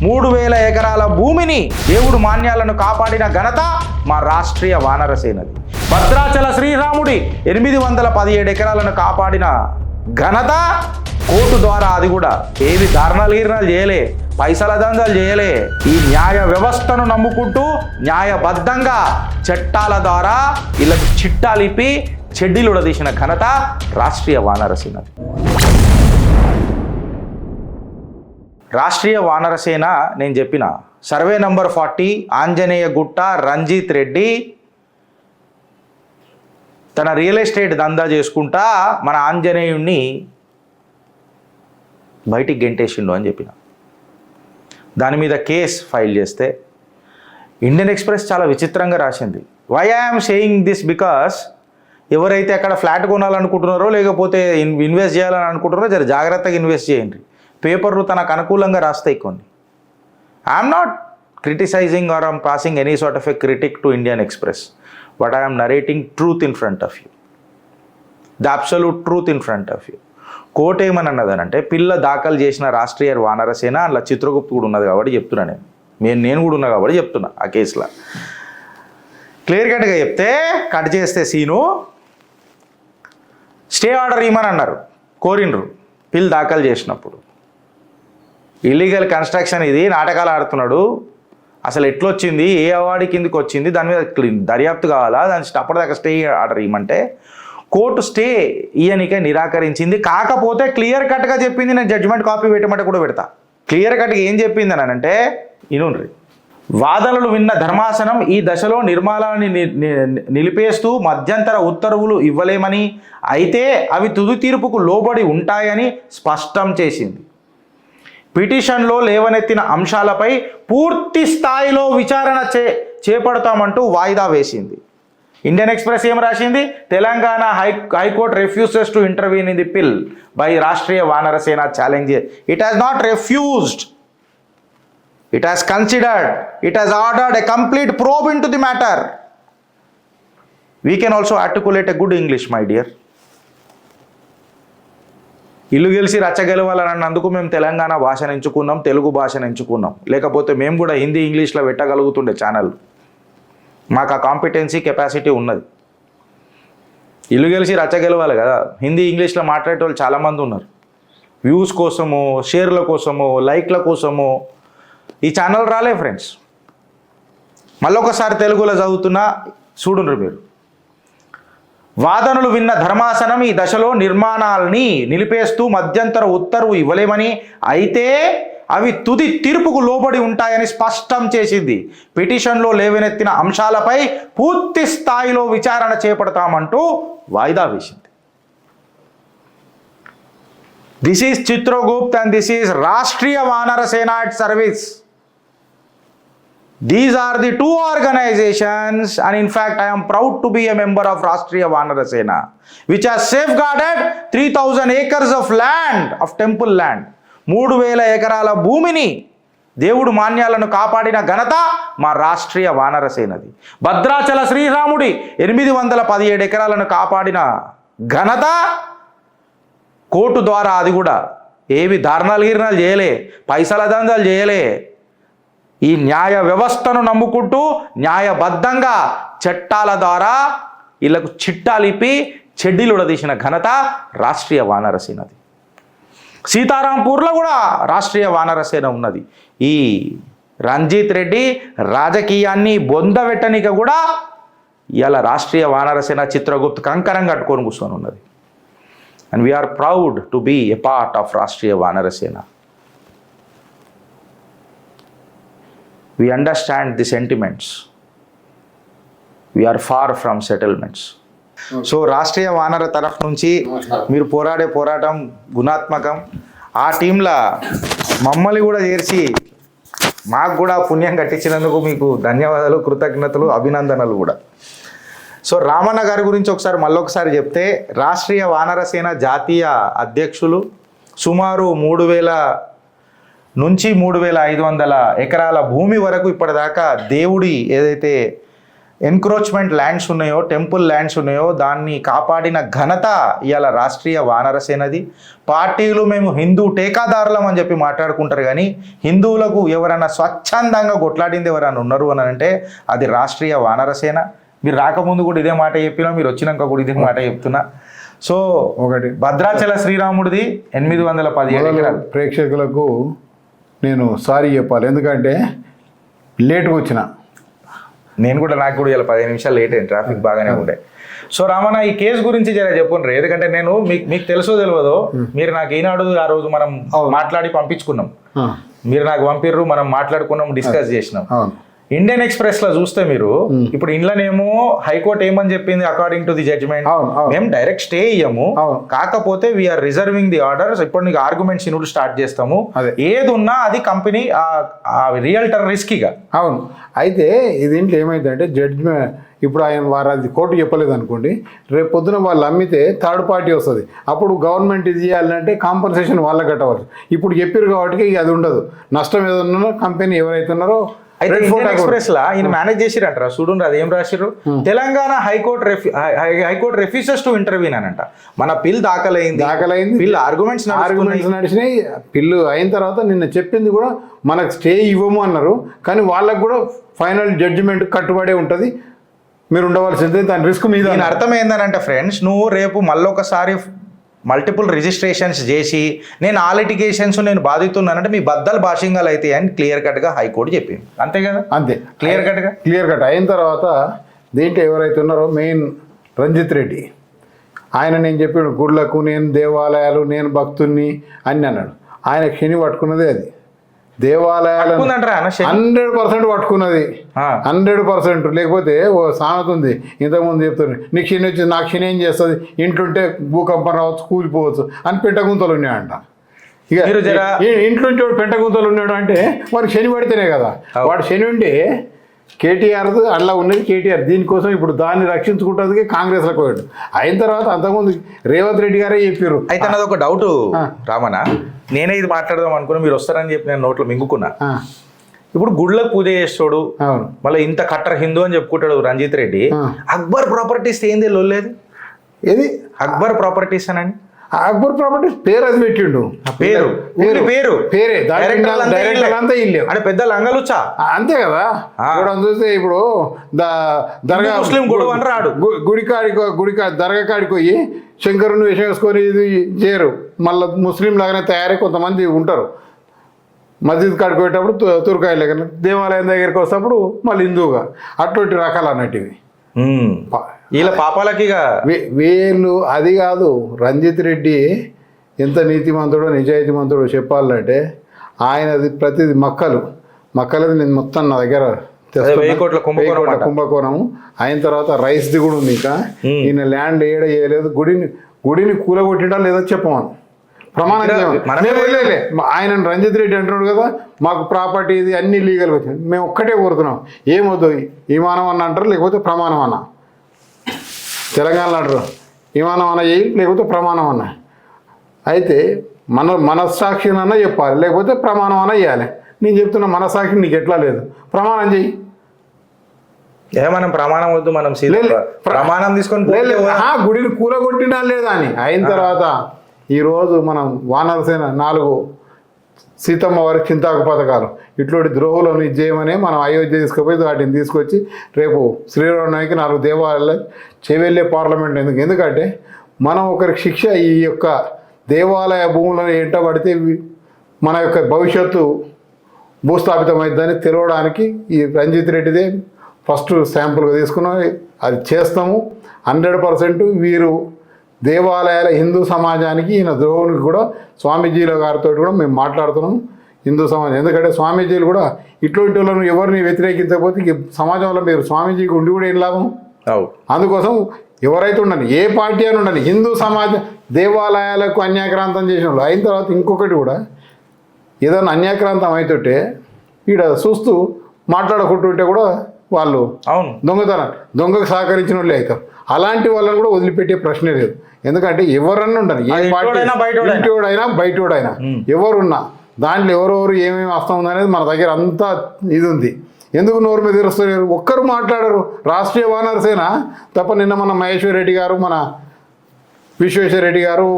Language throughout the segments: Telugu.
3,000 ఎకరాల భూమిని దేవుడు మాన్యాలను కాపాడిన ఘనత మా రాష్ట్రీయ వానర సేనది. భద్రాచల శ్రీరాముడి 817 ఎకరాలను కాపాడిన ఘనత కోర్టు ద్వారా, అది కూడా ఏవి ధారణాలు చేయలే, పైసల దందాలు చేయలే. ఈ న్యాయ వ్యవస్థను నమ్ముకుంటూ న్యాయబద్ధంగా చట్టాల ద్వారా వీళ్ళకు చిట్టాలిపి చెడ్డీలు ఉడదీసిన ఘనత రాష్ట్రీయ వానర సేనది. రాష్ట్రీయ వానర సేన నేను చెప్పిన సర్వే నంబర్ 40 ఆంజనేయ గుట్ట రంజిత్ రెడ్డి తన రియల్ ఎస్టేట్ దందా చేసుకుంటా మన ఆంజనేయుణ్ణి బయటికి గెంటేసిండు అని చెప్పిన. దాని మీద కేస్ ఫైల్ చేస్తే ఇండియన్ ఎక్స్ప్రెస్ చాలా విచిత్రంగా రాసింది. Why I'm saying this because ఎవరైతే అక్కడ ఫ్లాట్ కొనాలనుకుంటున్నారో లేకపోతే ఇన్వెస్ట్ చేయాలని అనుకుంటున్నారో జర జాగ్రత్తగా ఇన్వెస్ట్ చేయండి. పేపర్లు తనకు అనుకూలంగా రాస్తాయి కొన్ని. I'm not criticising or I'm passing any sort of a critic to Indian Express, but I'm narrating truth in front of you, the absolute truth in front of you. Court ఏమని అన్నదనంటే పిల్ల దాఖలు చేసిన రాష్ట్రీయ వానర సేన అందులో చిత్రగుప్తు కూడా ఉన్నది కాబట్టి చెప్తున్నా, నేను కూడా ఉన్నా కాబట్టి చెప్తున్నా. ఆ కేసులో క్లియర్ కట్గా చెప్తే కట్ చేస్తే సీను స్టే ఆర్డర్ ఇవ్వమని అన్నారు, కోరినరు పిల్ దాఖలు చేసినప్పుడు. ఇల్లీగల్ కన్స్ట్రక్షన్ ఇది, నాటకాలు ఆడుతున్నాడు, అసలు ఎట్లొచ్చింది, ఏ అవార్డు కిందకి వచ్చింది, దాని మీద దర్యాప్తు కావాలా, దాని అప్పటిదాకా స్టే ఆర్డర్ ఇవ్వమంటే కోర్టు స్టే ఇయనికే నిరాకరించింది. కాకపోతే క్లియర్ కట్గా చెప్పింది, నేను జడ్జిమెంట్ కాపీ పెట్టమంటే కూడా పెడతా. క్లియర్ కట్గా ఏం చెప్పింది అని అంటే ఇనుండ్రి, వాదనలు విన్న ధర్మాసనం ఈ దశలో నిర్మాణాన్ని నిలిపేస్తూ మధ్యంతర ఉత్తర్వులు ఇవ్వలేమని, అయితే అవి తుది తీర్పుకు లోబడి ఉంటాయని స్పష్టం చేసింది. పిటిషన్లో లేవనెత్తిన అంశాలపై పూర్తి స్థాయిలో విచారణ చేపడతామంటూ వాయిదా వేసింది. ఇండియన్ ఎక్స్ప్రెస్ ఏం రాసింది? Telangana high court refuses to intervene in the పిల్ బై రాష్ట్రీయ వానర సేన challenge. It has not refused, it has considered, it has ordered a complete probe into the matter. We can also articulate a good English, my dear. ఇల్లు గెలిచి రచ్చగెలవాలని అన్నందుకు మేము తెలంగాణ భాషను ఎంచుకున్నాం, తెలుగు భాషను ఎంచుకున్నాం. లేకపోతే మేము కూడా హిందీ ఇంగ్లీష్లో పెట్టగలుగుతుండే ఛానల్. మాకు ఆ కాంపిటెన్సీ కెపాసిటీ ఉన్నది. ఇల్లు గెలిచి రచ్చగెలవాలి కదా, హిందీ ఇంగ్లీష్లో మాట్లాడే వాళ్ళు చాలామంది ఉన్నారు. వ్యూస్ కోసము, షేర్ల కోసము, లైక్ల కోసము ఈ ఛానల్ రాలే ఫ్రెండ్స్. మళ్ళొకసారి తెలుగులో చదువుతున్నా చూడుండ్రు మీరు. వాదనలు విన్న ధర్మాసనం ఈ దశలో నిర్మాణాలని నిలిపేస్తూ మధ్యంతర ఉత్తర్వు ఇవ్వలేమని, అయితే అవి తుది తీర్పుకు లోబడి ఉంటాయని స్పష్టం చేసింది. పిటిషన్లో లేవనెత్తిన అంశాలపై పూర్తి స్థాయిలో విచారణ చేపడతామంటూ వాయిదా వేసింది. This is Chitragupta and this is Rashtriya Vanara Sena at service. These are the two organizations, and in fact I am proud to be a member of Rashtriya Vanara Sena, which has safeguarded 3,000 acres of land, of temple land. 3,000 ఎకరాల భూమిని దేవుడు మాన్యాలను కాపాడిన ఘనత మా రాష్ట్రీయ వానర సేనది. భద్రాచల శ్రీరాముడి 817 ఎకరాలను కాపాడిన ఘనత కోర్టు ద్వారా, అది కూడా ఏవి ధారణాలు చేయలే, పైసల దందాలు చేయలే. ఈ న్యాయ వ్యవస్థను నమ్ముకుంటూ న్యాయబద్ధంగా చట్టాల ద్వారా వీళ్ళకు చిట్టాలిపి చెడ్డీలు ఉడదీసిన ఘనత రాష్ట్రీయ వానర సేనది. సీతారాంపూర్లో కూడా రాష్ట్రీయ వానర సేన ఉన్నది. ఈ రంజిత్ రెడ్డి రాజకీయాన్ని బొందబెట్టనిక కూడా ఇలా రాష్ట్రీయ వానర సేన చిత్రగుప్త కంకణం కట్టుకొని కూర్చొని ఉన్నది. And we are proud to be a part of Rashtriya Vanara Sena. We understand the sentiments. We are far from settlements. So Rashtriya వానర తరఫు నుంచి మీరు పోరాడే పోరాటం గుణాత్మకం. ఆ టీంలో మమ్మల్ని కూడా చేర్చి మాకు కూడా పుణ్యం కట్టించినందుకు మీకు ధన్యవాదాలు, కృతజ్ఞతలు, అభినందనలు కూడా. సో రామన్న గారి గురించి ఒకసారి మళ్ళొకసారి చెప్తే, రాష్ట్రీయ వానర సేన జాతీయ అధ్యక్షులు. సుమారు 3,000 నుంచి 3,500 ఎకరాల భూమి వరకు ఇప్పటిదాకా దేవుడి ఏదైతే ఎన్క్రోచ్మెంట్ ల్యాండ్స్ ఉన్నాయో, టెంపుల్ ల్యాండ్స్ ఉన్నాయో దాన్ని కాపాడిన ఘనత ఇవాళ రాష్ట్రీయ వానరసేనది. పార్టీలు మేము హిందూ టేకాదారులం అని చెప్పి మాట్లాడుకుంటారు, కానీ హిందువులకు ఎవరైనా స్వచ్ఛందంగా కొట్లాడింది ఎవరైనా ఉన్నారు అని అంటే అది రాష్ట్రీయ వానరసేన. మీరు రాకముందు కూడా ఇదే మాట చెప్పినా, మీరు వచ్చినాక కూడా ఇదే మాట చెప్తున్నా. సో ఒకటి భద్రాచల శ్రీరాముడిది 817 ఎకరాలు. ప్రేక్షకులకు నేను సారీ చెప్పాలి, ఎందుకంటే లేట్గా వచ్చిన నేను కూడా, నాకు కూడా ఇలా 15 నిమిషాలు లేట్ అయింది, ట్రాఫిక్ బాగానే ఉండే. సో రామన్న, ఈ కేసు గురించి జర చెప్పుండ్రు, ఎందుకంటే నేను మీకు తెలుసో తెలియదో, మీరు నాకు ఈనాడు ఆ రోజు మనం మాట్లాడి పంపించుకున్నాం, మీరు నాకు పంపిర్రు, మనం మాట్లాడుకున్నాం, డిస్కస్ చేసినాం. ఇండియన్ ఎక్స్ప్రెస్ లో చూస్తే మీరు ఇప్పుడు ఇంట్లోనేమో హైకోర్టు ఏమని చెప్పింది, అకార్డింగ్ టు ది జడ్జ్మెంట్ మేము డైరెక్ట్ స్టే ఇయ్యము, కాకపోతే వీఆర్ రిజర్వింగ్ ది ఆర్డర్స్. ఇప్పుడు నీకు ఆర్గ్యుమెంట్స్ ఇన్నుడు స్టార్ట్ చేస్తాము, ఏది ఉన్నా అది కంపెనీ రియల్టర్ రిస్కీగా. అవును. అయితే దీంట్లో ఏమైందంటే జడ్జ్మెంట్ ఇప్పుడు ఆయన వారు అది కోర్టు చెప్పలేదు అనుకోండి, రేపు పొద్దున వాళ్ళు అమ్మితే థర్డ్ పార్టీ వస్తుంది, అప్పుడు గవర్నమెంట్ ఇది చేయాలంటే కాంపన్సేషన్ వాళ్ళకి కట్టవచ్చు. ఇప్పుడు చెప్పారు కాబట్టి అది ఉండదు, నష్టం ఏదన్నా కంపెనీ ఎవరైతే ఉన్నారో. అయితే ఇండియన్ ఎక్స్ప్రెస్ లా ఈయన మేనేజ్ చేసిరంటారా చూడండి, అది ఏం రాసిర్రు, Telangana high court refuses to intervene అనంట. మన పిల్ దాఖలైంది, పిల్ ఆర్గ్యుమెంట్స్ నడిచినాయి. పిల్లు అయిన తర్వాత నిన్న చెప్పింది కూడా మనకు స్టే ఇవ్వము అన్నారు, కానీ వాళ్ళకు కూడా ఫైనల్ జడ్జిమెంట్ కట్టుబడే ఉంటుంది, మీరు ఉండవలసింది, దాని రిస్క్ మీద. దీని అర్థం ఏంటంటే ఫ్రెండ్స్, నువ్వు రేపు మళ్ళొకసారి మల్టిపుల్ రిజిస్ట్రేషన్స్ చేసి నేను ఆ లిటిగేషన్స్ నేను బాధితున్నానంటే మీ బద్దలు భాషింగాలు అయితే అని క్లియర్ కట్గా హైకోర్టు చెప్పింది, అంతే కదా? అంతే, క్లియర్ కట్ అయిన తర్వాత దీంట్లో ఎవరైతే ఉన్నారో మెయిన్ రంజిత్ రెడ్డి, ఆయన నేను చెప్పాడు గుడ్లకు నేను దేవాలయాలు నేను భక్తుల్ని అని అన్నాడు. ఆయన శని పట్టుకున్నదే అది, దేవాలయాలు 100% పట్టుకున్నది, 100%. లేకపోతే ఓ సామెత ఉంది, ఇంతకుముందు చెప్తుంది, నీకు శని వచ్చింది, నాకు శని ఏం చేస్తుంది, ఇంట్లుంటే భూకంపం రావచ్చు, కూలిపోవచ్చు అని పెంటగుంతలు ఉన్నాయంట. ఇక ఇంట్లోంచి వాడు పెంటగుంతలు ఉన్నాడు అంటే వాడికి శని పడితేనే కదా. వాడు శని ఉంటే కేటీఆర్ అలా ఉన్నది కేటీఆర్, దీనికోసం ఇప్పుడు దాన్ని రక్షించుకుంటుంది కాంగ్రెస్లకు పోయాడు. అయిన తర్వాత అంతకుముందు రేవంత్ రెడ్డి గారే చెప్పారు. అయితే నాది ఒక డౌట్ రామన్న, నేనే ఇది మాట్లాడదాం అనుకున్నా, మీరు వస్తారని చెప్పి నేను నోట్లో మింగుకున్నా. ఇప్పుడు గుళ్ళకు పూజ చేస్తాడు, మళ్ళీ ఇంత కట్టర్ హిందూ అని చెప్పుకుంటాడు రంజిత్ రెడ్డి, అక్బర్ ప్రాపర్టీస్ ఏంది లొల్లేదు, ఏది అక్బర్ ప్రాపర్టీస్ అని? అక్బర్ ప్రాపర్టీస్ పేరు అది పెట్టిండు, పేరే అంతా ఇల్లు అంటే పెద్ద లంగలుచ్చా, అంతే కదా. చూస్తే ఇప్పుడు దర్గా ముస్లిం గొడవ అని రాడు, గుడి దర్గా కాడికి పోయి శంకరుని వేషం వేసుకొని ఇది చేయరు, మళ్ళీ ముస్లిం లాగానే తయారై కొంతమంది ఉంటారు. మస్జిద్ కాడికి పోయేటప్పుడు తుర్కాయలు దగ్గర, దేవాలయం దగ్గరికి వస్తేప్పుడు మళ్ళీ హిందువుగా, అటువంటి రకాలు అన్నట్టువి వీళ్ళ పాపాలకి. వీళ్ళు అది కాదు, రంజిత్ రెడ్డి ఎంత నీతిమంతుడో నిజాయితీమంతుడో చెప్పాలంటే ఆయనది ప్రతిది మక్కలది నేను మొత్తం నా దగ్గర కుంభకోణము. అయిన తర్వాత రైస్ది కూడా ఉంది. ఇంకా ఈయన ల్యాండ్ చేయలేదు, గుడిని కూలగొట్టడం లేదో చెప్పమను, ప్రమాణం ఆయన రంజిత్ రెడ్డి అంటున్నాడు కదా, మాకు ప్రాపర్టీ ఇది అన్ని లీగల్గా వచ్చింది, మేము ఒక్కటే కోరుతున్నాం, ఏమొద్దు విమానం అన్న అంటారు, లేకపోతే ప్రమాణం అన్న. తెలంగాణలో అంటారు విమానం అన్న చేయి, లేకపోతే ప్రమాణం అన్న. అయితే మనస్సాక్షినన్నా చెప్పాలి, లేకపోతే ప్రమాణం అన్న చేయాలి. నేను చెప్తున్నా మనస్సాక్షి నీకు ఎట్లా లేదు, ప్రమాణం చెయ్యి. మనం ప్రమాణం వద్దు, మనం ప్రమాణం తీసుకొని గుడిని కూలగొట్టినా లేదా అని. అయిన తర్వాత ఈరోజు మనం వానరసేన 4 సీతమ్మ వారి చింతాకు పథకాలు ఇట్లాంటి ద్రోహులను ఇచ్చేయమని మనం అయోధ్య తీసుకుపోయి వాటిని తీసుకొచ్చి రేపు శ్రీరామనవమికి 4 దేవాలయాలు చెవెళ్ళే పార్లమెంట్. ఎందుకంటే మనం ఒకరికి శిక్ష ఈ యొక్క దేవాలయ భూములను ఎంటబడితే మన యొక్క భవిష్యత్తు భూస్థాపితమైందని తెలవడానికి ఈ రంజిత్ రెడ్డిదే ఫస్ట్ శాంపుల్గా తీసుకున్నాం. అది చేస్తాము 100%. వీరు దేవాలయాల హిందూ సమాజానికి ఈయన ద్రోహునికి కూడా స్వామీజీల గారితో కూడా మేము మాట్లాడుతున్నాం హిందూ సమాజం. ఎందుకంటే స్వామీజీలు కూడా ఇట్లాంటి వాళ్ళను ఎవరిని వ్యతిరేకించకపోతే సమాజంలో మీరు స్వామీజీకి ఉండి కూడా ఏం లాభం. అందుకోసం ఎవరైతే ఉండని, ఏ పార్టీ అని ఉండని, హిందూ సమాజం దేవాలయాలకు అన్యాక్రాంతం చేసిన వాళ్ళు. అయిన తర్వాత ఇంకొకటి కూడా ఏదైనా అన్యాక్రాంతం అవుతుంటే ఈడ చూస్తూ మాట్లాడుకుంటుంటే కూడా వాళ్ళు దొంగకు సహకరించిన వాళ్ళే అవుతారు. అలాంటి వాళ్ళని కూడా వదిలిపెట్టే ప్రశ్నే లేదు. ఎందుకంటే ఎవరన్నా ఉండని, ఏ పార్టీ ఇంటివాడైనా బయటోడైనా ఎవరున్నా దాంట్లో ఎవరెవరు ఏమేమి వస్తూ ఉందనేది మన దగ్గర అంతా ఇది ఉంది. ఎందుకు నోరు మీద తెరుస్తలేరు? ఒక్కరు మాట్లాడరు. రాష్ట్రీయ వానర సేన తప్ప నిన్న మన మహేశ్వర్ రెడ్డి గారు, మన విశ్వేశ్వర రెడ్డి గారు,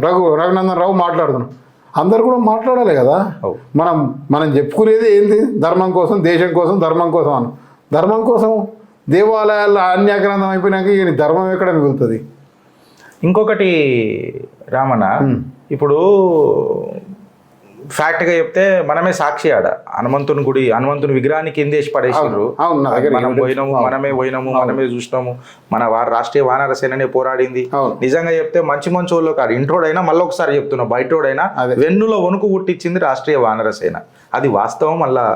రఘునందన్ రావు మాట్లాడుతున్నాం. అందరు కూడా మాట్లాడాలి కదా. మనం చెప్పుకునేది ఏంది? ధర్మం కోసం, దేశం కోసం, ధర్మం కోసం అన్న. ధర్మం కోసం దేవాలయాల్లో అన్యాగ్రంథం అయిపోయినాక ఈయన ధర్మం ఎక్కడ మిగులుతుంది? ఇంకొకటి రామన్న, ఇప్పుడు ఫ్యాక్ట్గా చెప్తే మనమే సాక్షి ఆడ హనుమంతుని విగ్రహాన్ని కిందేసి పడేసారు. మనం పోయినాము, మనమే చూసినాము. మన రాష్ట్రీయ వానర సేననే పోరాడింది. నిజంగా చెప్తే మంచి వాళ్ళు కాదు. ఇంట్రోడైనా మళ్ళీ ఒకసారి చెప్తున్నా, బయటోడైనా వెన్నులో వణుకు పుట్టించింది రాష్ట్రీయ వానర సేన. అది వాస్తవం, మళ్ళా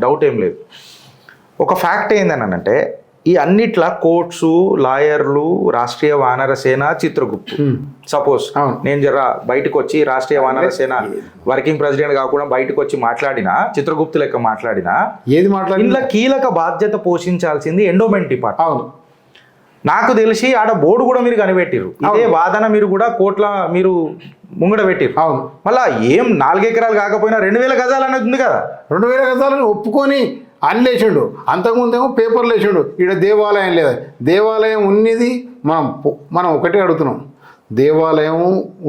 డౌట్ ఏం లేదు. ఒక ఫ్యాక్ట్ ఏందనంటే, ఈ అన్నిట్లా కోర్ట్స్, లాయర్లు, రాష్ట్రీయ వానర సేన, చిత్రగుప్తు. సపోజ్ నేను బయటకు వచ్చి రాష్ట్రీయ వానర సేన వర్కింగ్ ప్రెసిడెంట్ కాకుండా బయటకు వచ్చి మాట్లాడినా, చిత్రగుప్తు లెక్క మాట్లాడినా, ఇంట్లో కీలక బాధ్యత పోషించాల్సింది ఎండోమెంట్ డిపార్ట్మెంట్. నాకు తెలిసి ఆడ బోర్డు కూడా మీరు కనిపెట్టిరు. ఇదే వాదన మీరు కూడా కోట్ల మీరు ముంగడ పెట్టిరు. మళ్ళా ఏం 4 ఎకరాలు కాకపోయినా 2000 గజాలు అనేది ఉంది కదా. 2000 గజాలను ఒప్పుకొని అల్లేసాడు. అంతకుముందేమో పేపర్లు వేసాడు. ఇక్కడ దేవాలయం లేదా? దేవాలయం ఉన్నది మనం ఒకటే అడుగుతున్నాం, దేవాలయం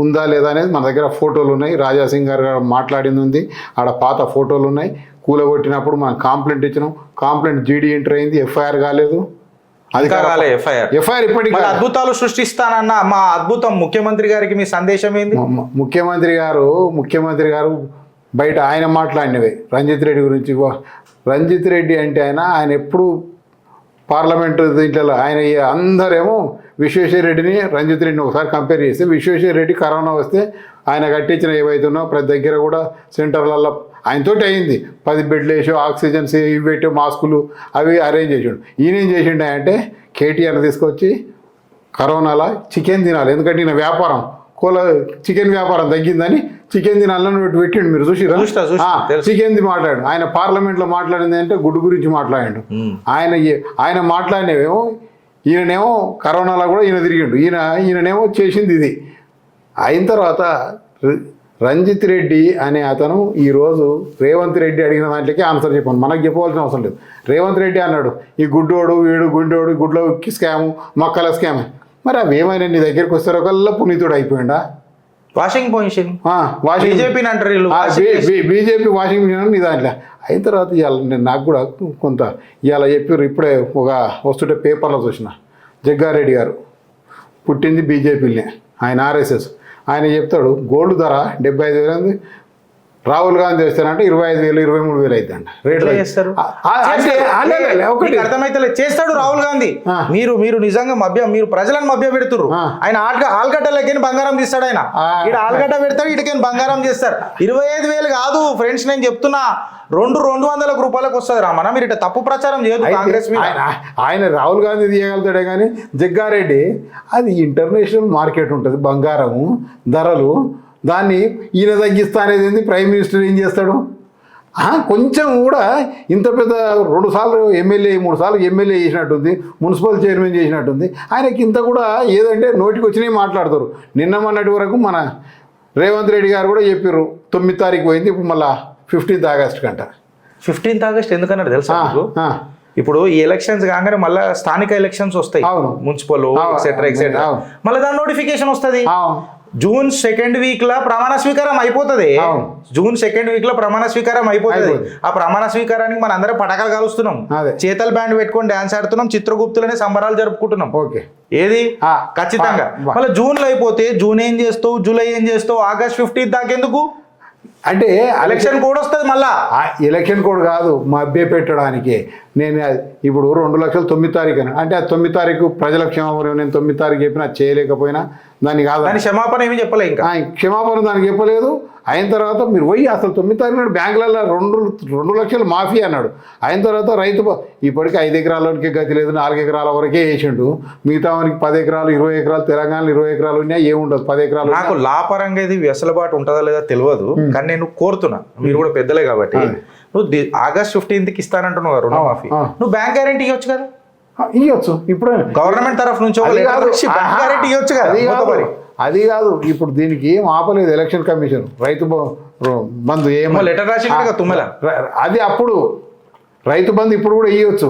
ఉందా లేదా అనేది. మన దగ్గర ఫోటోలు ఉన్నాయి, రాజాసింగ్ గారు మాట్లాడింది ఉంది, ఆడ పాత ఫోటోలు ఉన్నాయి. కూలగొట్టినప్పుడు మనం కంప్లైంట్ ఇచ్చినాం. కంప్లైంట్ జీడీ ఎంటర్ అయింది, ఎఫ్ఐఆర్ కాలేదు. ఎఫ్ఐఆర్ ఇప్పటికీ అద్భుతాలు సృష్టిస్తానన్న మా అద్భుతం ముఖ్యమంత్రి గారికి మీ సందేశం ఏంది? ముఖ్యమంత్రి గారు బయట ఆయన మాట్లాడినవే రంజిత్ రెడ్డి గురించి. రంజిత్ రెడ్డి అంటే ఆయన ఎప్పుడు పార్లమెంటు దీంట్లో ఆయన అందరేమో విశ్వేశ్వర రెడ్డిని, రంజిత్ రెడ్డిని ఒకసారి కంపేర్ చేస్తే, విశ్వేశ్వర రెడ్డి కరోనా వస్తే ఆయన కట్టించిన ఏవైతున్నాయో ప్రతి దగ్గర కూడా సెంటర్లలో ఆయనతోటి అయింది. 10 బెడ్లు వేసి, ఆక్సిజన్స్ ఇవి పెట్టి, మాస్కులు అవి అరేంజ్ చేసాడు. ఈయనేం చేసిండు అంటే, కేటీఆర్ తీసుకొచ్చి కరోనాలో చికెన్ తినాలి, ఎందుకంటే ఈయన వ్యాపారం చికెన్ వ్యాపారం తగ్గిందని చికెన్ తినాలని పెట్టిండు. మీరు చూసిరా? చికెన్ మాట్లాడు. ఆయన పార్లమెంట్లో మాట్లాడింది అంటే గుడ్డు గురించి మాట్లాడాడు. ఆయన మాట్లాడినవేమో, ఈయననేమో కరోనాలో కూడా ఈయన తిరిగిండు. ఈయననేమో చేసింది ఇది. అయిన తర్వాత రంజిత్ రెడ్డి అనే అతను ఈరోజు రేవంత్ రెడ్డి అడిగిన దాంట్లోకి ఆన్సర్ చెప్పాను. మనకు చెప్పవలసిన అవసరం లేదు. రేవంత్ రెడ్డి అన్నాడు, ఈ గుడ్డోడు వీడు గుండోడు గుడ్లో స్కాము, మొక్కల స్కామ్. మరి అవి ఏమైనా నీ దగ్గరికి వస్తారో కల్లా పునీతుడు అయిపోయిండా? Washing position BJP washing machine నీ దాంట్లో. అయిన తర్వాత ఇవాళ నాకు కూడా కొంత ఇవాళ చెప్పారు. ఇప్పుడే వస్తుంటే పేపర్లో చూసిన, జగ్గారెడ్డి గారు పుట్టింది బీజేపీలనే, ఆయన ఆర్ఎస్ఎస్. ఆయన చెప్తాడు గోల్డ్ ధర 75,000, రాహుల్ గాంధీ చేస్తారంటే 25,000 23,000 అవుతుందంట రేట్లు. అర్థమైతే చేస్తాడు రాహుల్ గాంధీ. మీరు నిజంగా మీరు ప్రజలను మభ్య పెడుతున్నారు. ఆయన ఆల్గడ్డలకి బంగారం తీస్తాడు. ఆయన ఇక్కడ ఆల్గడ్డ పెడతాడు, ఇటుకని బంగారం చేస్తారు. 25,000 కాదు ఫ్రెండ్స్, నేను చెప్తున్నా 200 రూపాయలకు వస్తుంది రామన్న. మీరు ఇట్లా తప్పు ప్రచారం చేయదు కాంగ్రెస్ మీద. ఆయన రాహుల్ గాంధీ తీయగలుగుతాడే కానీ జగ్గారెడ్డి అది ఇంటర్నేషనల్ మార్కెట్ ఉంటుంది బంగారము ధరలు, దాన్ని ఈయన తగ్గిస్తా అనేది ఏంది? ప్రైమ్ మినిస్టర్ ఏం చేస్తాడు? కొంచెం కూడా ఇంత పెద్ద 2 సార్లు ఎమ్మెల్యే 3 సార్లు ఎమ్మెల్యే చేసినట్టుంది, మున్సిపల్ చైర్మన్ చేసినట్టుంది. ఆయనకి ఇంత కూడా ఏదంటే నోటికి వచ్చినవి మాట్లాడతారు. నిన్న మొన్నటి వరకు మన రేవంత్ రెడ్డి గారు కూడా చెప్పారు 9 తారీఖు పోయింది, ఇప్పుడు మళ్ళీ 15th ఆగస్ట్ కంట. 15th ఆగస్ట్ ఎందుకన్నారు తెలుసా? ఇప్పుడు ఈ ఎలక్షన్స్ కాగానే మళ్ళీ స్థానిక ఎలక్షన్స్ వస్తాయి, మున్సిపల్ ఎక్సెట్రా. మళ్ళీ దాని నోటిఫికేషన్ వస్తుంది. జూన్ 2nd వీక్ లో ప్రమాణ స్వీకారం అయిపోతుంది. ఆ ప్రమాణ స్వీకారానికి మన అందరం పటాకాలు కాలుస్తున్నాం, చేతల బ్యాండ్ పెట్టుకొని డాన్స్ ఆడుతున్నాం, చిత్రగుప్తులనే సంబరాలు జరుపుకుంటున్నాం. ఏది ఖచ్చితంగా మళ్ళీ జూన్ లో అయిపోతే జూన్ ఏం చేస్తావు, జూలై ఏం చేస్తావు, ఆగస్ట్ 15th దాకెందుకు? అంటే ఎలక్షన్ కోడ్ వస్తుంది. మళ్ళా ఎలక్షన్ కోడ్ కాదు, మభ్య పెట్టడానికి. నేను ఇప్పుడు 2,09,000 తారీఖు అంటే ఆ 9 తారీఖు ప్రజల క్షమాపణ నేను 9 తారీఖు చెప్పినా చేయలేకపోయినా దాన్ని కాదు, దాని క్షమాపణ ఏమి చెప్పలే, ఇంకా క్షమాపణ దానికి చెప్పలేదు. అయిన తర్వాత మీరు పోయి అసలు 9 తారీఖు నాడు బ్యాంకులలో 2 లక్షలు మాఫీ అన్నాడు. అయిన తర్వాత రైతు ఇప్పటికీ 5 ఎకరాలకి గతి లేదు, 4 ఎకరాల వరకే వేసిండు. మిగతా వానికి 10 ఎకరాలు 20 ఎకరాలు, తెలంగాణలో 20 ఎకరాలు ఉన్నాయి, ఏముండదు 10 ఎకరాలు. నాకు లాపరంగా ఇది వెసులుబాటు ఉంటుందా లేదా తెలియదు, కానీ నేను కోరుతున్నా, మీరు కూడా పెద్దలే కాబట్టి, నువ్వు ఆగస్ట్ 15th ఇస్తానంటున్నావు రుణమాఫీ, నువ్వు బ్యాంక్ గ్యారెంటీ ఇవ్వచ్చు కదా. ఇవ్వచ్చు, ఇప్పుడు గవర్నమెంట్ తరఫు నుంచి ఇవ్వచ్చు కదా. అది కాదు, ఇప్పుడు దీనికి ఏం ఆపలేదు ఎలక్షన్ కమిషన్. రైతు బంధు ఏమో లెటర్ రాసి తుమ్మల, అది అప్పుడు రైతు బంధు ఇప్పుడు కూడా ఇవ్వచ్చు,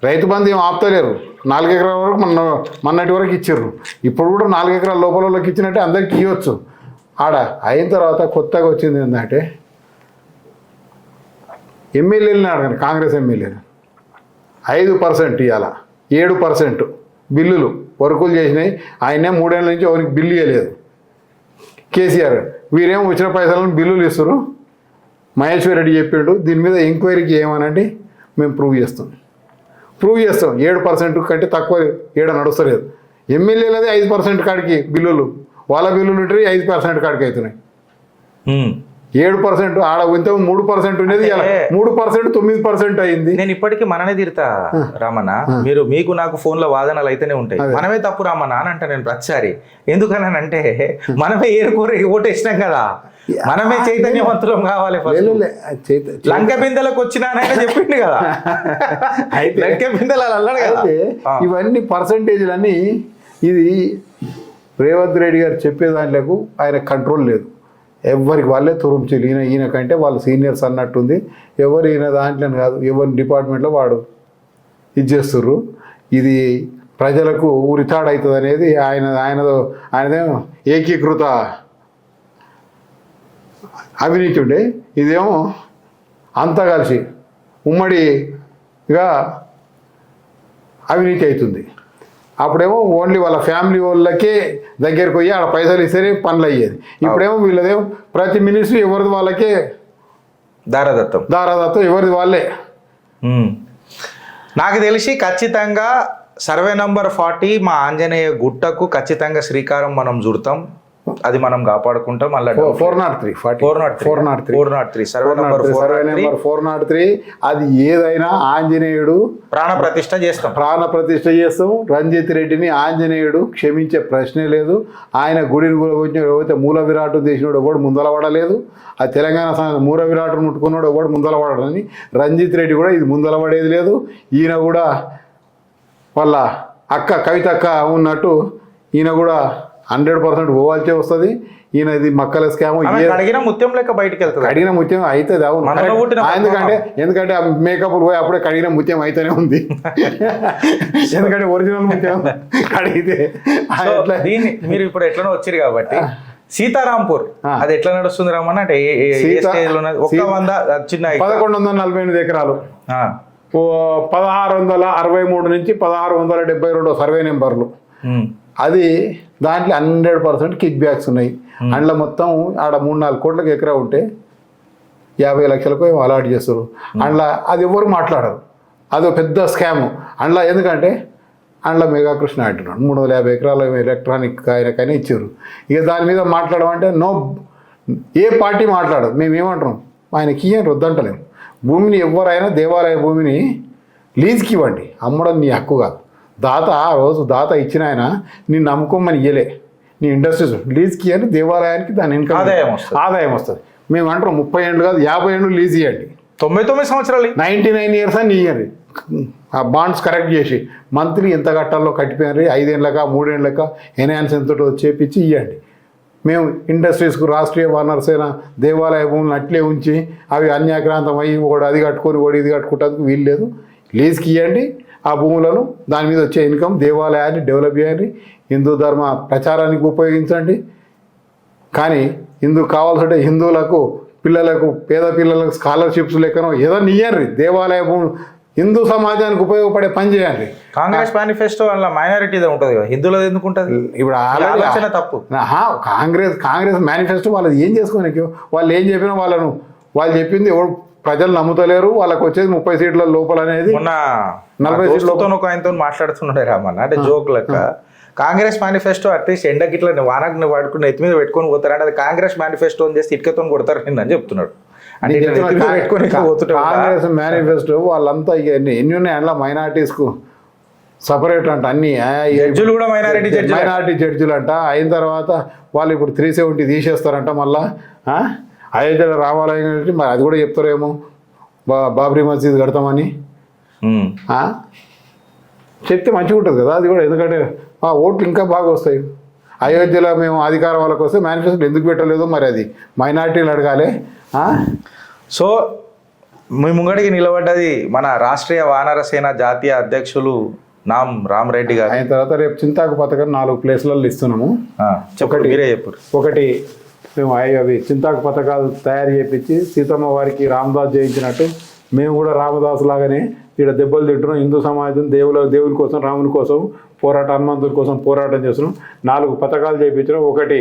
రైతు బంధు ఏం ఆపుతలేరు. 4 ఎకరాల వరకు మొన్నటి వరకు ఇచ్చిర్రు, ఇప్పుడు కూడా 4 ఎకరాల లోపల వాళ్ళకి ఇచ్చినట్టే అందరికి ఇవ్వచ్చు. ఆడ అయిన తర్వాత కొత్తగా వచ్చింది ఏంటంటే ఎమ్మెల్యేలని అడగండి, కాంగ్రెస్ ఎమ్మెల్యేలు 5% ఇవ్వాల, 7% బిల్లులు వర్కులు చేసినాయి. ఆయనే 3 ఏళ్ళ నుంచి ఎవరికి బిల్లు ఇవ్వలేదు కేసీఆర్. వీరేమో వచ్చిన పైసలను బిల్లులు ఇస్తారు. మహేశ్వర్ రెడ్డి చెప్పిండు దీని మీద ఎంక్వైరీకి ఏమనండి మేము ప్రూవ్ చేస్తాం 7% కంటే తక్కువ ఏడ నడుస్తలేదు. ఎమ్మెల్యేలది 5% కాడికి బిల్లులు, వాళ్ళ బిల్లులు ఉంటాయి 5% కాడికి అవుతున్నాయి. 7% ఆడ ఇంత 3% ఉండేది, 3% 9% అయింది. నేను ఇప్పటికీ మననే తిడతా రామన్న, మీకు నాకు ఫోన్లో వాదనలు అయితేనే ఉంటాయి. మనమే తప్పు రామన్న అని అంటే నేను ప్రతిసారి ఎందుకనంటే మనమే ఏరుకోరు ఓటేసినాం కదా, మనమే చైతన్యవంతులం కావాలి. లంక బిందెలకు వచ్చినానైనా చెప్పిండు కదా, లంక బిందెలు అన్నాడు కదా. ఇవన్నీ పర్సంటేజ్లన్నీ ఇది రేవంత్ రెడ్డి గారు చెప్పే దాంట్లకు ఆయన కంట్రోల్ లేదు. ఎవరికి వాళ్ళే తురుంచులు, ఈయన కంటే వాళ్ళు సీనియర్స్ అన్నట్టుంది. ఎవరు ఈయన దాంట్లో కాదు, ఎవరి డిపార్ట్మెంట్లో వాడు ఇది చేస్తుర్రు. ఇది ప్రజలకు ఉరితాడవుతుంది అనేది ఆయనదేమో ఏకీకృత అవినీతి ఉండే, ఇదేమో అంతా కలిసి ఉమ్మడిగా అవినీతి అవుతుంది. అప్పుడేమో ఓన్లీ వాళ్ళ ఫ్యామిలీ వాళ్ళకే దగ్గరికి పోయి ఆడ పైసలు ఇస్తేనే పనులు అయ్యేది. ఇప్పుడేమో వీళ్ళదేమో ప్రతి మినిస్ట్రీ ఎవరిది వాళ్ళకే దారాదత్తం ఎవరిది వాళ్ళే. నాకు తెలిసి ఖచ్చితంగా సర్వే నంబర్ 40 మా ఆంజనేయ గుట్టకు ఖచ్చితంగా శ్రీకారం మనం చుడతాం, అది మనం కాపాడుకుంటాం. మళ్ళీ 403 సర్వే నంబర్ 403 అది ఏదైనా ఆంజనేయుడు ప్రాణ ప్రతిష్ఠ చేస్తాం. రంజిత్ రెడ్డిని ఆంజనేయుడు క్షమించే ప్రశ్నే లేదు. ఆయన గుడిని ఎవరైతే మూల విరాట్ చేసినాడు ఎవడు ముందలపడలేదు. ఆ తెలంగాణ మూల విరాట్ ముట్టుకున్నాడు ఎవడు ముందలపడని రంజిత్ రెడ్డి కూడా ఇది ముందలపడేది లేదు. ఈయన కూడా వాళ్ళ అక్క కవితక్క ఉన్నట్టు ఈయన కూడా 100% పోవాల్సే వస్తుంది. ఈయన ఇది మక్కల స్కామ్, అడిగిన ముత్యం లెక్క బయటకు వెళ్తుంది. కడిగిన ముత్యం అవుతుంది. అవును, ఎందుకంటే మేకప్ పోయి అప్పుడే కడిగిన ముత్యం అయితేనే ఉంది. ఎందుకంటే ఒరిజినల్ ముత్యం కడిగితే దీన్ని మీరు ఇప్పుడు ఎట్లనో వచ్చారు కాబట్టి సీతారాంపూర్ అది ఎట్లా నడుస్తుంది రామన్న అంటే 1148 ఎకరాలు 1663 నుంచి 1672 సర్వే నెంబర్లు. అది దాంట్లో 100% కిక్ బ్యాక్స్ ఉన్నాయి. అందులో మొత్తం ఆడ 3-4 కోట్లకు ఎకరా ఉంటే 50 లక్షలకు అలాట్ చేస్తారు. అందులో అది ఎవరు మాట్లాడరు, అదో పెద్ద స్కాము. అందులో ఎందుకంటే అందులో మెగాకృష్ణ అంటున్నాడు 350 ఎకరాల ఎలక్ట్రానిక్ ఆయనకైనా ఇచ్చారు. ఇక దాని మీద మాట్లాడమంటే ఏ పార్టీ మాట్లాడదు. మేము ఏమంటున్నాం, ఆయనకి ఇయ్యని వద్దంటలేము. భూమిని ఎవరైనా దేవాలయ భూమిని లీజ్కి ఇవ్వండి, అమ్మడం నీ హక్కు కాదు. దాత ఆ రోజు దాత ఇచ్చిన ఆయన నిన్ను నమ్ముకోమని ఇయ్యలే, నీ ఇండస్ట్రీస్ లీజ్కి ఇవ్వండి, దేవాలయానికి దాని ఇన్కమ్ ఆదాయం వస్తుంది. మేము అంటాం 30 ఏళ్ళు కాదు 50 ఏళ్ళు లీజ్ ఇవ్వండి, 99 సంవత్సరాలు 99 ఇయర్స్ అని ఇవ్వండి. ఆ బాండ్స్ కరెక్ట్ చేసి మంత్లీ ఎంత కట్టాలో కట్టిపోయినారు, 5 ఏళ్ళక 3 ఏళ్ళక ఎన్హాన్స్ ఎంతటో చేపించి ఇవ్వండి. మేము ఇండస్ట్రీస్కు రాష్ట్రీయ వనరుస్ అయిన దేవాలయ భూములను అట్లే ఉంచి అవి అన్యాక్రాంతం అయ్యి ఒకటి అది కట్టుకొని ఒకటి ఇది కట్టుకుంటానికి వీలు లేదు. లీజ్కి ఇవ్వండి ఆ భూములను, దాని మీద వచ్చే ఇన్కమ్ దేవాలయాన్ని డెవలప్ చేయండి, హిందూ ధర్మ ప్రచారానికి ఉపయోగించండి. కానీ కావాల్సింటే హిందువులకు పిల్లలకు పేద పిల్లలకు స్కాలర్షిప్స్ లెక్కనో ఏదైనా ఇయ్యండి, దేవాలయ భూములు హిందూ సమాజానికి ఉపయోగపడే పని చేయండి. కాంగ్రెస్ మేనిఫెస్టో వల్ల మైనారిటీదే ఉంటుంది కదా, హిందువులది ఎందుకు ఉంటుంది? ఇప్పుడు ఆలోచన తప్పు. కాంగ్రెస్ మేనిఫెస్టో వాళ్ళది ఏం చేసుకోనికి, వాళ్ళు ఏం చెప్పినా వాళ్ళు చెప్పింది ఎవరు ప్రజలు నమ్ముతలేరు. వాళ్ళకి వచ్చేది 30 సీట్ల లోపల అనేది. మొన్న 40 సీట్లతో ఒక ఆయనతో మాట్లాడుతున్నాడు రామన్న, అంటే జోక్ లెక్క. కాంగ్రెస్ మేనిఫెస్టో అట్లీస్ట్ ఎండకి ఇట్లా వానకు వాడుకుని ఎత్తి మీద పెట్టుకొని పోతారంటే అది కాంగ్రెస్ మేనిఫెస్టో అని చేసి ఇటుకతో కొడతారు నిన్న అని చెప్తున్నాడు. కాంగ్రెస్ మేనిఫెస్టో వాళ్ళంతా ఇక ఎన్ని ఉన్నాయి అందులో మైనార్టీస్కు సపరేట్ అంట, అన్ని జడ్జిలు కూడా మైనారిటీ జడ్జిలు అంట. అయిన తర్వాత వాళ్ళు ఇప్పుడు 370 తీసేస్తారంట. మళ్ళా అయోధ్యలో రామాలయం మరి అది కూడా చెప్తారేమో, బాబ్రీ మసీద్ కడతామని చెప్తే మంచిగా ఉంటుంది కదా అది కూడా. ఎందుకంటే ఓట్లు ఇంకా బాగా వస్తాయి. అయోధ్యలో మేము అధికారం వాళ్ళకి వస్తే మేనిఫెస్టో ఎందుకు పెట్టలేదు మరి, అది మైనార్టీలు అడగాలి. సో మీ ముంగడికి నిలబడ్డది మన రాష్ట్రీయ వానర సేన జాతీయ అధ్యక్షులు నామ్ రామరెడ్డి గారు. అయిన తర్వాత రేపు చింతాకు పథకం 4 ప్లేస్లలో ఇస్తున్నాము. చెప్పండి, మీరే చెప్పారు. ఒకటి మేము అవి చింతాకు పథకాలు తయారు చేయించి సీతమ్మ వారికి రామదాస్ చేయించినట్టు మేము కూడా రామదాసు లాగానే ఇక్కడ దెబ్బలు తింటున్నాం. హిందూ సమాజం దేవుని కోసం, రాముని కోసం హనుమంతుడి కోసం పోరాటం చేస్తున్నాం. 4 పథకాలు చేయించడం. ఒకటి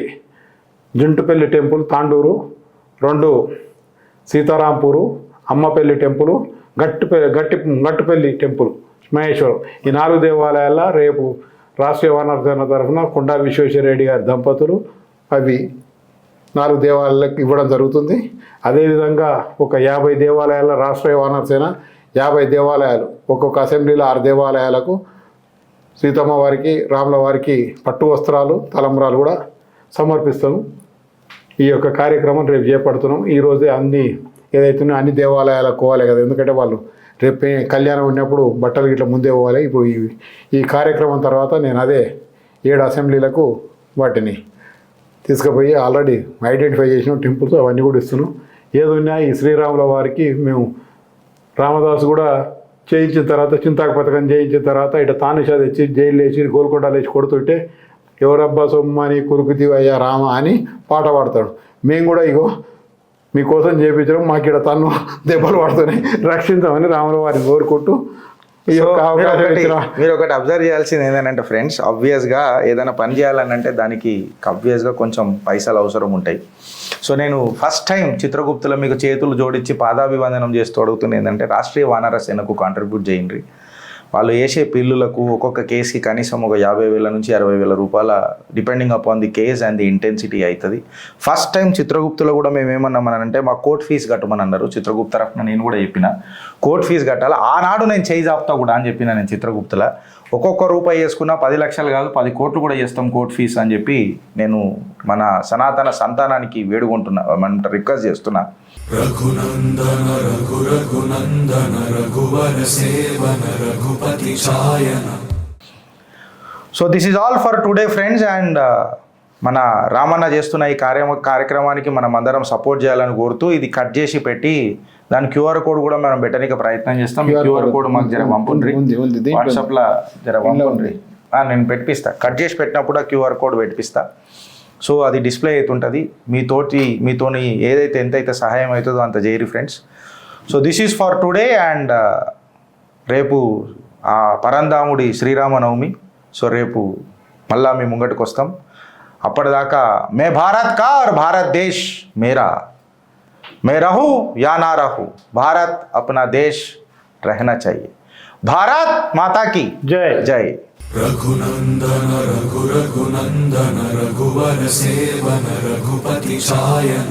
Juntupalli temple Tandur, 2 Sitarampur Ammapalli temple, Gattupalli temple Maheshwaram. ఈ 4 దేవాలయాల్లో రేపు రాష్ట్రీయ వానర సేన తరఫున కొండా విశ్వేశ్వరరెడ్డి గారి దంపతులు అవి 4 దేవాలయాలకు ఇవ్వడం జరుగుతుంది. అదేవిధంగా ఒక 50 దేవాలయాల రాష్ట్రీయ వానర సేన 50 దేవాలయాలు, ఒక్కొక్క అసెంబ్లీలో 6 దేవాలయాలకు సీతమ్మ వారికి, రాముల వారికి పట్టు వస్త్రాలు, తలంబ్రాలు కూడా సమర్పిస్తాము. ఈ యొక్క కార్యక్రమం రేపు చేపడుతున్నాం. ఈరోజే ఏదైతున్నాయో అన్ని దేవాలయాలకు పోవాలి కదా, ఎందుకంటే వాళ్ళు రేపు కళ్యాణం ఉన్నప్పుడు బట్టలు ఇట్లా ముందే పోవాలి. ఇప్పుడు ఈ కార్యక్రమం తర్వాత నేను అదే 7 అసెంబ్లీలకు వాటిని తీసుకుపోయి ఆల్రెడీ ఐడెంటిఫై చేసిన టెంపుల్స్ అవన్నీ కూడా ఇస్తున్నాం. ఏదున్నా ఈ శ్రీరాముల వారికి మేము రామదాసు కూడా చేయించిన తర్వాత, చింతాకు పథకం చేయించిన తర్వాత ఇట తానిషా తెచ్చి జైలు వేసి గోల్కొండలు వేసి కొడుతుంటే ఎవరబ్బా సొమ్మని కురుకుతీవయ్యా రామ అని పాట పాడతాడు. మేము కూడా ఇగో మీకోసం చేయించడం, మాకు ఇక్కడ తను దెబ్బలు పడుతున్నాయి, రక్షించమని రాముల వారిని కోరుకుంటూ ఈ యొక్క అవకాశం ఇచ్చిన. మీరు ఒకటి అబ్జర్వ్ చేయాల్సింది ఏంటంటే ఫ్రెండ్స్, ఆబ్వియస్గా ఏదైనా పని చేయాలనంటే దానికి ఆబ్వియస్గా కొంచెం పైసలు అవసరం ఉంటాయి. సో నేను ఫస్ట్ టైం చిత్రగుప్తులో మీకు చేతులు జోడించి పాదాభివందనం చేస్తూ అడుగుతుంది ఏంటంటే, రాష్ట్రీయ వానర సేనకు కాంట్రిబ్యూట్ చేయండి. వాళ్ళు వేసే పిల్లులకు ఒక్కొక్క కేసుకి కనీసం ఒక 50,000 నుంచి 60,000 రూపాయల depending upon the case and the intensity అవుతుంది. ఫస్ట్ టైం చిత్రగుప్తులో కూడా మేము ఏమన్నామనంటే, మా కోర్ట్ ఫీజు కట్టమని అన్నారు. చిత్రగుప్త తరఫున నేను కూడా చెప్పిన కోర్ట్ ఫీజు కట్టాలి. ఆనాడు నేను చేయి జాపుతా కూడా అని చెప్పిన. నేను చిత్రగుప్తులో ఒక్కొక్క రూపాయి వేసుకున్నా 10 లక్షలు కాదు 10 కోట్లు కూడా చేస్తాం కోర్ట్ ఫీజు అని చెప్పి నేను మన సనాతన సంతానానికి వేడుకుంటున్నా, రిక్వెస్ట్ చేస్తున్నా. రఘునందన రఘునందన రఘువర సేవన రఘుపతి ఛాయన. So this is all for today friends. And మన రామన్న చేస్తున్న ఈ కార్యక్రమానికి మనం అందరం సపోర్ట్ చేయాలని కోరుతూ ఇది కట్ చేసి పెట్టి దాని క్యూఆర్ కోడ్ కూడా మనం పెట్టడానికి ప్రయత్నం చేస్తాం. క్యూఆర్ కోడ్ మాకు జర పంపుండ్రి, వాట్సాప్లో జర పంపుండ్రి, నేను పెట్టిస్తా. కట్ చేసి పెట్టినప్పుడు ఆ క్యూఆర్ కోడ్ పెట్టిస్తా. సో అది డిస్ప్లే అవుతుంటుంది. మీతోని ఏదైతే ఎంతైతే సహాయం అవుతుందో అంత చేయరు friends. So this is for today. And రేపు పరంధాముడి శ్రీరామనవమి. సో రేపు మళ్ళా మీ ముంగటికి వస్తాం. అప్పటిదాకా మే భారత్ కా और भारत देश मेरा, मैं रहूं या ना रहूं, भारत अपना देश रहना चाहिए. भारत माता की जय जय. रघुनंदन रघुनंदन रघुवर सेवन रघुपति ఛాయన.